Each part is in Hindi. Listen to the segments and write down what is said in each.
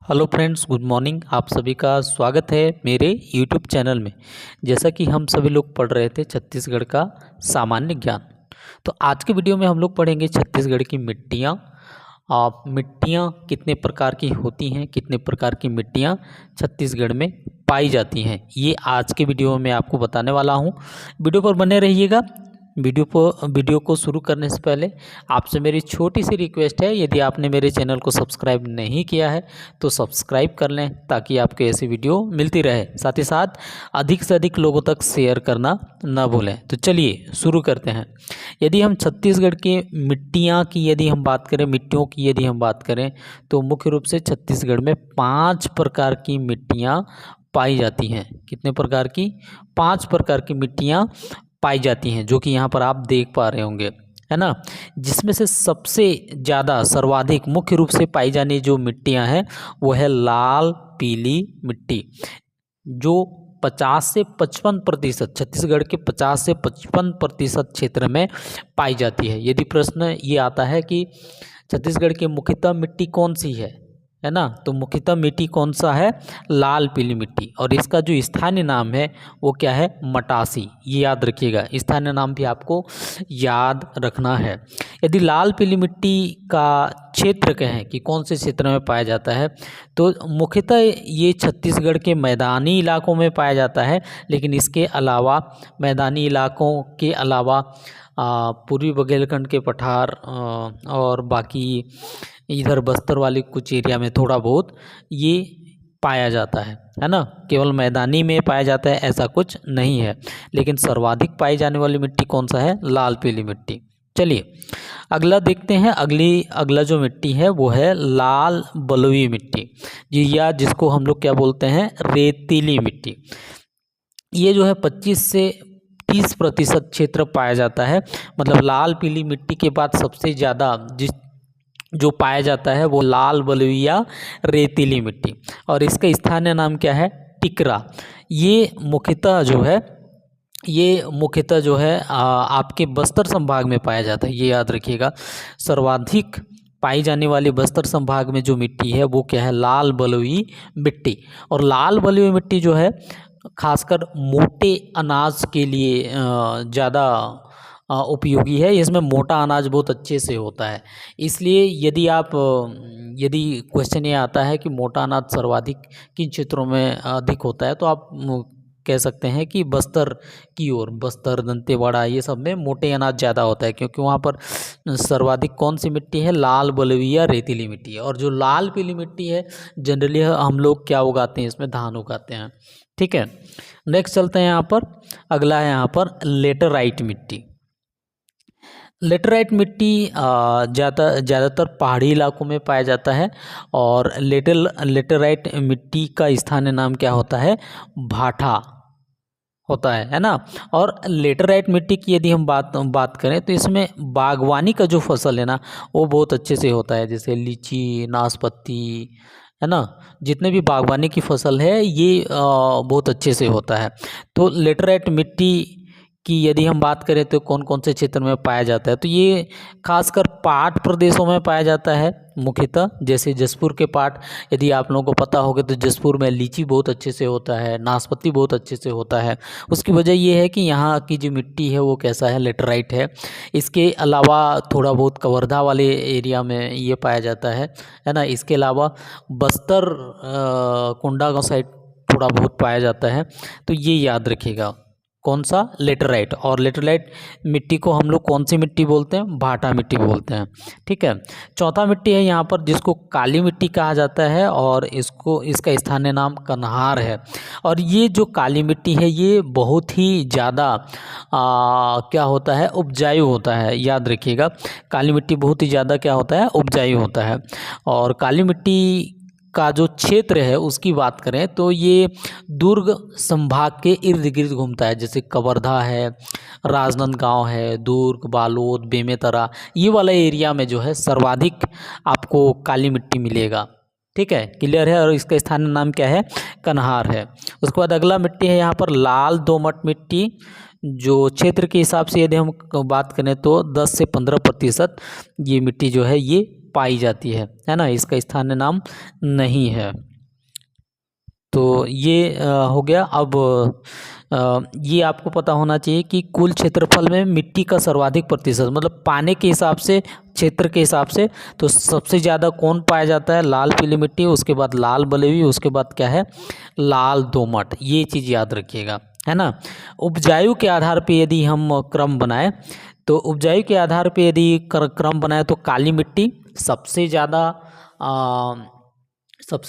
Hello friends, good morning. आप सभी का स्वागत है मेरे यूट्यूब चैनल में। जैसा कि हम सभी लोग पढ़ रहे थे छत्तीसगढ़ का सामान्य ज्ञान, तो आज के वीडियो में हम लोग पढ़ेंगे छत्तीसगढ़ की मिट्टियाँ। मिट्टियाँ कितने प्रकार की होती हैं, कितने प्रकार की मिट्टियाँ छत्तीसगढ़ में पाई जाती हैं, ये आज के वीडियो में मैं आपको बताने वाला हूँ। वीडियो पर बने रहिएगा। वीडियो को शुरू करने से पहले आपसे मेरी छोटी सी रिक्वेस्ट है, यदि आपने मेरे चैनल को सब्सक्राइब नहीं किया है तो सब्सक्राइब कर लें ताकि आपको ऐसी वीडियो मिलती रहे। साथ ही साथ अधिक से अधिक लोगों तक शेयर करना ना भूलें। तो चलिए शुरू करते हैं। यदि हम छत्तीसगढ़ की मिट्टियों की यदि हम बात करें तो मुख्य रूप से छत्तीसगढ़ में 5 प्रकार की मिट्टियाँ पाई जाती हैं। कितने प्रकार की? 5 प्रकार की मिट्टियाँ पाई जाती हैं, जो कि यहाँ पर आप देख पा रहे होंगे, है ना। जिसमें से सबसे ज़्यादा सर्वाधिक मुख्य रूप से पाई जाने जो मिट्टियाँ हैं वो है लाल पीली मिट्टी, जो 50 से 55% छत्तीसगढ़ के 50 से 55% क्षेत्र में पाई जाती है। यदि प्रश्न ये आता है कि छत्तीसगढ़ की मुख्यतः मिट्टी कौन सी है ना, तो मुख्यतः मिट्टी कौन सा है? लाल पीली मिट्टी। और इसका जो स्थानीय नाम है वो क्या है? मटासी। ये याद रखिएगा, स्थानीय नाम भी आपको याद रखना है। यदि लाल पीली मिट्टी का क्षेत्र कहें कि कौन से क्षेत्र में पाया जाता है, तो मुख्यतः ये छत्तीसगढ़ के मैदानी इलाकों में पाया जाता है। लेकिन इसके अलावा मैदानी इलाकों के अलावा पूर्वी बुंदेलखंड के पठार और बाकी इधर बस्तर वाले कुछ एरिया में थोड़ा बहुत ये पाया जाता है ना। केवल मैदानी में पाया जाता है ऐसा कुछ नहीं है। लेकिन सर्वाधिक पाई जाने वाली मिट्टी कौन सा है? लाल पीली मिट्टी। चलिए अगला देखते हैं। अगला जो मिट्टी है वो है लाल बलुई मिट्टी, जी, या जिसको हम लोग क्या बोलते हैं? रेतीली मिट्टी। ये जो है 25 से 30% क्षेत्र पाया जाता है। मतलब लाल पीली मिट्टी के बाद सबसे ज़्यादा जो पाया जाता है वो लाल बलुई या रेतीली मिट्टी। और इसका स्थानीय नाम क्या है? टिकरा। ये मुख्यतः जो है आपके बस्तर संभाग में पाया जाता है। ये याद रखिएगा, सर्वाधिक पाई जाने वाली बस्तर संभाग में जो मिट्टी है वो क्या है? लाल बलुई मिट्टी। और लाल बलुई मिट्टी जो है खासकर मोटे अनाज के लिए ज़्यादा उपयोगी है। इसमें मोटा अनाज बहुत अच्छे से होता है। इसलिए यदि क्वेश्चन ये आता है कि मोटा अनाज सर्वाधिक किन क्षेत्रों में अधिक होता है, तो आप कह सकते हैं कि बस्तर की ओर, बस्तर दंतेवाड़ा ये सब में मोटे अनाज ज़्यादा होता है, क्योंकि वहाँ पर सर्वाधिक कौन सी मिट्टी है? लाल बलुई या रेतीली मिट्टी है। और जो लाल पीली मिट्टी है जनरली हम लोग क्या उगाते हैं? इसमें धान उगाते हैं। ठीक है, नेक्स्ट चलते हैं। यहाँ पर अगला है यहाँ पर लेटराइट मिट्टी। लेटराइट मिट्टी ज़्यादातर पहाड़ी इलाकों में पाया जाता है। और लेटराइट मिट्टी का स्थानीय नाम क्या होता है? भाठा होता है ना। और लेटराइट मिट्टी की यदि हम बात करें तो इसमें बागवानी का जो फसल है ना वो बहुत अच्छे से होता है, जैसे लीची, नाशपाती, है ना। जितने भी बागवानी की फसल है ये बहुत अच्छे से होता है। तो लेटराइट मिट्टी कि यदि हम बात करें तो कौन कौन से क्षेत्र में पाया जाता है, तो ये खासकर पहाड़ प्रदेशों में पाया जाता है मुख्यतः। जैसे जसपुर के पहाड़, यदि आप लोगों को पता होगा तो जसपुर में लीची बहुत अच्छे से होता है, नाशपाती बहुत अच्छे से होता है। उसकी वजह ये है कि यहाँ की जो मिट्टी है वो कैसा है? लेटराइट है। इसके अलावा थोड़ा बहुत कवर्धा वाले एरिया में ये पाया जाता है ना। इसके अलावा बस्तर कोंडागांव साइड थोड़ा बहुत पाया जाता है। तो ये याद रखिएगा, कौन सा? लेटराइट। और लेटराइट मिट्टी को हम लोग कौन सी मिट्टी बोलते हैं? भाटा मिट्टी बोलते हैं। ठीक है, चौथा मिट्टी है यहाँ पर जिसको काली मिट्टी कहा जाता है, और इसका स्थानीय नाम कन्हार है। और ये जो काली मिट्टी है ये बहुत ही ज़्यादा क्या होता है? उपजाऊ होता है। याद रखिएगा, काली मिट्टी बहुत ही ज़्यादा क्या होता है? उपजाऊ होता है। और काली मिट्टी का जो क्षेत्र है उसकी बात करें तो ये दुर्ग संभाग के इर्द गिर्द घूमता है। जैसे कवर्धा है, राजनांदगांव है, दुर्ग, बालोद, बेमेतरा, ये वाला एरिया में जो है सर्वाधिक आपको काली मिट्टी मिलेगा। ठीक है, क्लियर है। और इसका स्थानीय नाम क्या है? कन्हार है। उसके बाद अगला मिट्टी है यहाँ पर लाल दोमट मिट्टी। जो क्षेत्र के हिसाब से यदि हम बात करें तो 10 से 15% ये मिट्टी जो है ये पाई जाती है ना, इसका स्थानीय नाम नहीं है। तो ये हो गया। अब ये आपको पता होना चाहिए कि कुल क्षेत्रफल में मिट्टी का सर्वाधिक प्रतिशत, मतलब पाने के हिसाब से, क्षेत्र के हिसाब से, तो सबसे ज़्यादा कौन पाया जाता है? लाल पीली मिट्टी, उसके बाद लाल बलुई, उसके बाद क्या है? लाल दोमट। ये चीज़ याद रखिएगा, है ना। उपजायु के आधार पे यदि हम क्रम बनाए, तो उपजायु के आधार पे यदि क्रम बनाए तो काली मिट्टी सबसे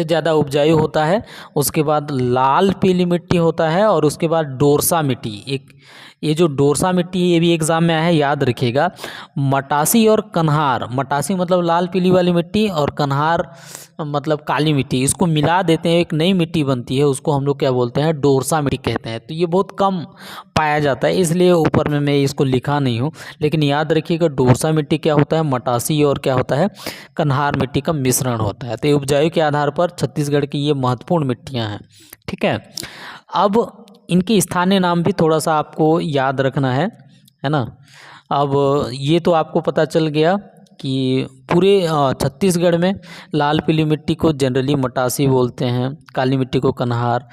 ज़्यादा उपजाऊ होता है, उसके बाद लाल पीली मिट्टी होता है, और उसके बाद डोरसा मिट्टी। एक ये जो डोरसा मिट्टी है, ये भी एग्ज़ाम में आया है, याद रखिएगा। मटासी और कन्हार, मटासी मतलब लाल पीली वाली मिट्टी, और कन्हार मतलब काली मिट्टी, इसको मिला देते हैं, एक नई मिट्टी बनती है, उसको हम लोग क्या बोलते हैं? डोरसा मिट्टी कहते हैं। तो ये बहुत कम पाया जाता है, इसलिए ऊपर में मैं इसको लिखा नहीं हूँ, लेकिन याद रखिएगा डोरसा मिट्टी क्या होता है? मटासी और क्या होता है? कन्हार मिट्टी का मिश्रण होता है। तो ये उपजाऊ के आधार पर छत्तीसगढ़ की ये महत्वपूर्ण मिट्टियाँ हैं, ठीक है। अब इनके स्थानीय नाम भी थोड़ा सा आपको याद रखना है ना। अब ये तो आपको पता चल गया कि पूरे छत्तीसगढ़ में लाल पीली मिट्टी को जनरली मटासी बोलते हैं, काली मिट्टी को कन्हार,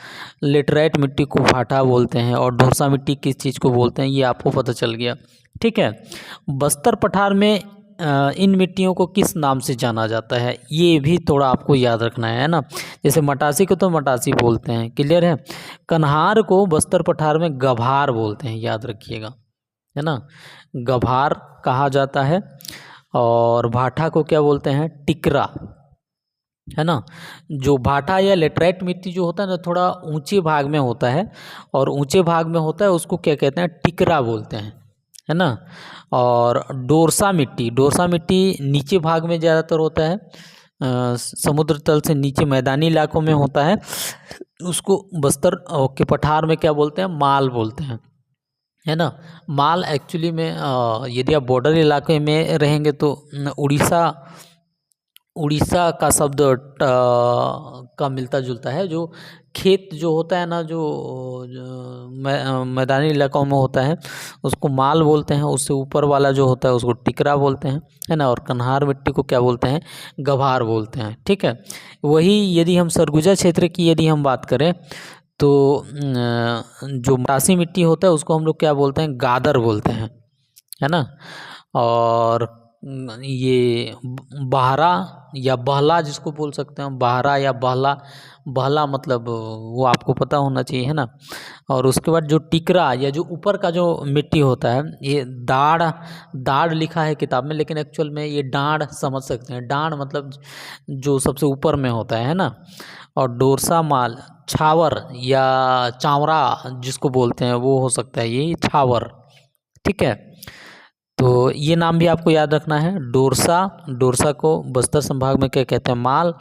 लेटराइट मिट्टी को भाटा बोलते हैं, और डोरसा मिट्टी किस चीज़ को बोलते हैं, ये आपको पता चल गया, ठीक है। बस्तर पठार में इन मिट्टियों को किस नाम से जाना जाता है, ये भी थोड़ा आपको याद रखना है ना। जैसे मटासी को तो मटासी बोलते हैं, क्लियर है। कन्हार को बस्तर पठार में गभार बोलते हैं, याद रखिएगा, है ना, गभार कहा जाता है। और भाटा को क्या बोलते हैं? टिकरा, है ना। जो भाटा या लेटराइट मिट्टी जो होता है ना, थोड़ा ऊंचे भाग में होता है, और ऊंचे भाग में होता है उसको क्या कहते हैं? टिकरा बोलते हैं, है ना। और डोरसा मिट्टी नीचे भाग में ज़्यादातर होता है, समुद्र तल से नीचे मैदानी इलाकों में होता है, उसको बस्तर के पठार में क्या बोलते हैं? माल बोलते हैं, है ना। माल एक्चुअली में यदि आप बॉर्डर इलाके में रहेंगे तो उड़ीसा का शब्द का मिलता जुलता है। जो खेत जो होता है ना, जो मैदानी इलाकों में होता है, उसको माल बोलते हैं। उससे ऊपर वाला जो होता है उसको टिकरा बोलते हैं, है ना। और कन्हार मिट्टी को क्या बोलते हैं? गभार बोलते हैं, ठीक है। वही यदि हम सरगुजा क्षेत्र की यदि हम बात करें, तो जो मटासी मिट्टी होता है उसको हम लोग क्या बोलते हैं? गादर बोलते हैं, है ना। और ये बहरा या बहला जिसको बोल सकते हैं, बहरा या बहला, बहला मतलब वो आपको पता होना चाहिए, है ना। और उसके बाद जो टिकरा या जो ऊपर का जो मिट्टी होता है, ये दाढ़ लिखा है किताब में, लेकिन एक्चुअल में ये डाढ़ समझ सकते हैं। डाढ़ मतलब जो सबसे ऊपर में होता है ना। और डोरसा माल, छावर या चावरा जिसको बोलते हैं, वो हो सकता है ये छावर, ठीक है। तो ये नाम भी आपको याद रखना है। डोरसा को बस्तर संभाग में क्या कहते हैं? माल,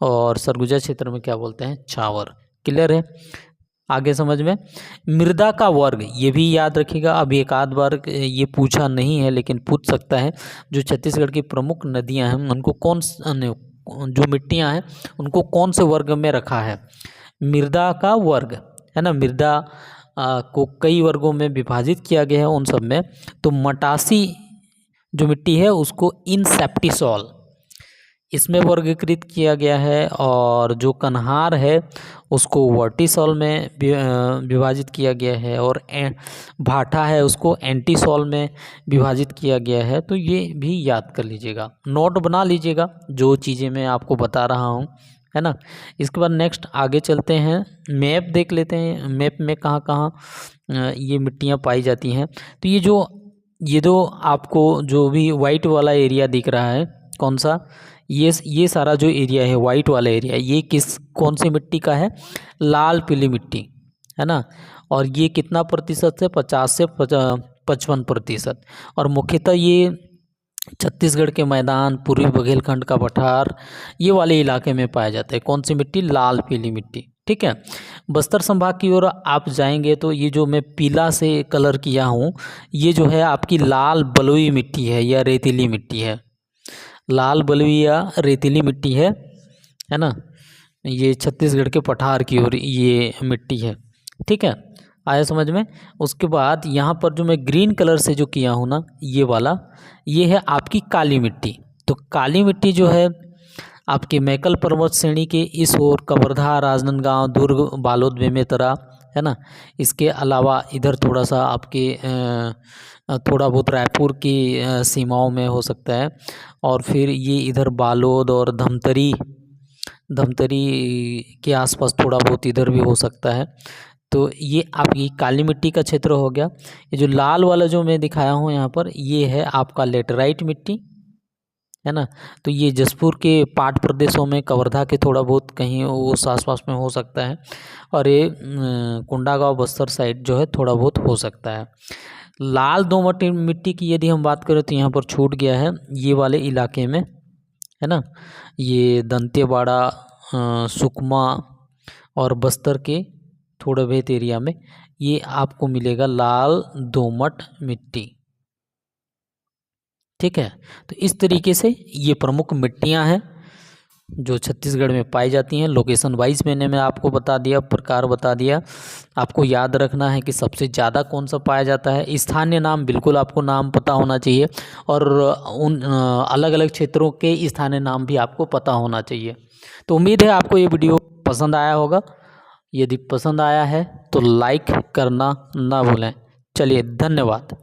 और सरगुजा क्षेत्र में क्या बोलते हैं? छावर, क्लियर है। आगे समझ में। मृदा का वर्ग, ये भी याद रखिएगा। अब एक आध बार ये पूछा नहीं है, लेकिन पूछ सकता है। जो छत्तीसगढ़ की प्रमुख नदियां हैं उनको जो मिट्टियां हैं उनको कौन से वर्ग में रखा है? मृदा का वर्ग, है ना। मृदा को कई वर्गों में विभाजित किया गया है उन सब में। तो मटासी जो मिट्टी है उसको इनसेप्टिसॉल इसमें वर्गीकृत किया गया है, और जो कन्हार है उसको वर्टिसॉल में विभाजित किया गया है, और भाटा है उसको एंटीसॉल में विभाजित किया गया है। तो ये भी याद कर लीजिएगा, नोट बना लीजिएगा जो चीज़ें मैं आपको बता रहा हूँ, है ना। इसके बाद नेक्स्ट आगे चलते हैं, मैप देख लेते हैं। मैप में कहाँ कहाँ ये मिट्टियाँ पाई जाती हैं। तो ये जो आपको जो भी वाइट वाला एरिया दिख रहा है, कौन सा? ये सारा जो एरिया है वाइट वाला एरिया, ये कौन सी मिट्टी का है? लाल पीली मिट्टी, है ना। और ये कितना प्रतिशत से? 50 से 55%। और मुख्यतः ये छत्तीसगढ़ के मैदान, पूर्वी बुंदेलखंड का पठार, ये वाले इलाके में पाया जाता है। कौन सी मिट्टी? लाल पीली मिट्टी, ठीक है। बस्तर संभाग की ओर आप जाएंगे तो ये जो मैं पीला से कलर किया हूँ, ये जो है आपकी लाल बलुई मिट्टी है या रेतीली मिट्टी है। लाल बलुई या रेतीली मिट्टी है ना। ये छत्तीसगढ़ के पठार की ओर ये मिट्टी है, ठीक है। आया समझ में। उसके बाद यहाँ पर जो मैं ग्रीन कलर से जो किया हूँ ना, ये वाला, ये है आपकी काली मिट्टी, तो काली मिट्टी जो है आपके मैकल पर्वत श्रेणी के इस ओर कवर्धा, राजनांदगांव, दुर्ग, बालोद, बेमेतरा, है ना। इसके अलावा इधर थोड़ा सा आपके थोड़ा बहुत रायपुर की सीमाओं में हो सकता है, और फिर ये इधर बालोद और धमतरी के आसपास थोड़ा बहुत इधर भी हो सकता है। तो ये आपकी काली मिट्टी का क्षेत्र हो गया। ये जो लाल वाला जो मैं दिखाया हूँ यहाँ पर, ये है आपका लेटराइट मिट्टी, है ना। तो ये जसपुर के पाट प्रदेशों में, कवर्धा के थोड़ा बहुत कहीं उस आसपास में हो सकता है, और ये कोंडागांव बस्तर साइड जो है थोड़ा बहुत हो सकता है। लाल दोमट मिट्टी की यदि हम बात करें तो यहाँ पर छूट गया है ये वाले इलाके में, है ना। ये दंतेवाड़ा, सुकमा और बस्तर के थोड़े बहुत एरिया में ये आपको मिलेगा लाल दोमट मिट्टी, ठीक है। तो इस तरीके से ये प्रमुख मिट्टियाँ हैं जो छत्तीसगढ़ में पाई जाती हैं। लोकेशन वाइज मैं आपको बता दिया, प्रकार बता दिया। आपको याद रखना है कि सबसे ज़्यादा कौन सा पाया जाता है। स्थानीय नाम बिल्कुल आपको नाम पता होना चाहिए, और उन अलग अलग क्षेत्रों के स्थानीय नाम भी आपको पता होना चाहिए। तो उम्मीद है आपको ये वीडियो पसंद आया होगा। यदि पसंद आया है तो लाइक करना ना भूलें। चलिए, धन्यवाद।